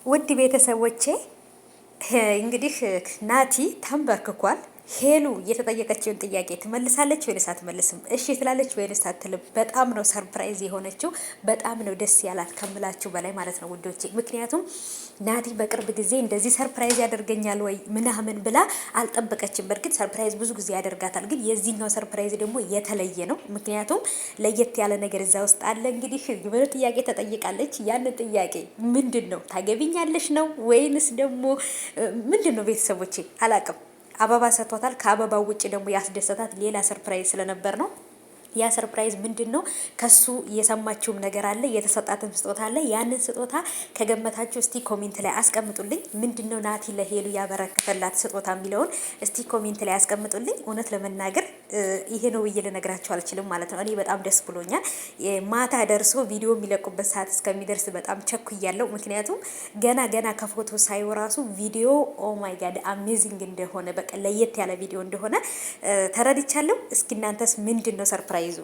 ውድ ቤተሰቦቼ እንግዲህ ናቲ ተንበርክኳል። ሄሉ የተጠየቀችውን ጥያቄ ትመልሳለች ወይንስ አትመልስም? እሺ ትላለች ወይንስ አትልም? በጣም ነው ሰርፕራይዝ የሆነችው። በጣም ነው ደስ ያላት ከምላችሁ በላይ ማለት ነው ውዶቼ። ምክንያቱም ናቲ በቅርብ ጊዜ እንደዚህ ሰርፕራይዝ ያደርገኛል ወይ ምናምን ብላ አልጠበቀችም። በእርግጥ ሰርፕራይዝ ብዙ ጊዜ ያደርጋታል፣ ግን የዚህኛው ሰርፕራይዝ ደግሞ የተለየ ነው። ምክንያቱም ለየት ያለ ነገር እዛ ውስጥ አለ። እንግዲህ ምን ጥያቄ ተጠይቃለች። ያን ጥያቄ ምንድን ነው ታገቢኛለሽ ነው ወይንስ ደግሞ ምንድን ነው? ቤተሰቦቼ አላቅም። አበባ ሰጥቷታል። ከአበባው ውጭ ደግሞ ያስደሰታት ሌላ ሰርፕራይዝ ስለነበር ነው። ያ ሰርፕራይዝ ምንድን ነው? ከሱ የሰማችውም ነገር አለ፣ የተሰጣትም ስጦታ አለ። ያንን ስጦታ ከገመታችሁ እስቲ ኮሜንት ላይ አስቀምጡልኝ። ምንድን ነው ናቲ ለሄሉ ያበረከተላት ስጦታ የሚለውን እስቲ ኮሜንት ላይ አስቀምጡልኝ። እውነት ለመናገር ይሄ ነው ብዬ ልነግራችሁ አልችልም ማለት ነው። እኔ በጣም ደስ ብሎኛል። ማታ ደርሶ ቪዲዮ የሚለቁበት ሰዓት እስከሚደርስ በጣም ቸኩያለሁ። ምክንያቱም ገና ከፎቶ ሳይው ራሱ ቪዲዮ ኦ ማይ ጋድ አሜዚንግ እንደሆነ በቃ ለየት ያለ ቪዲዮ እንደሆነ ተረድቻለሁ። እስኪ እናንተስ ምንድን ነው ሰርፕራይዝ ይዙ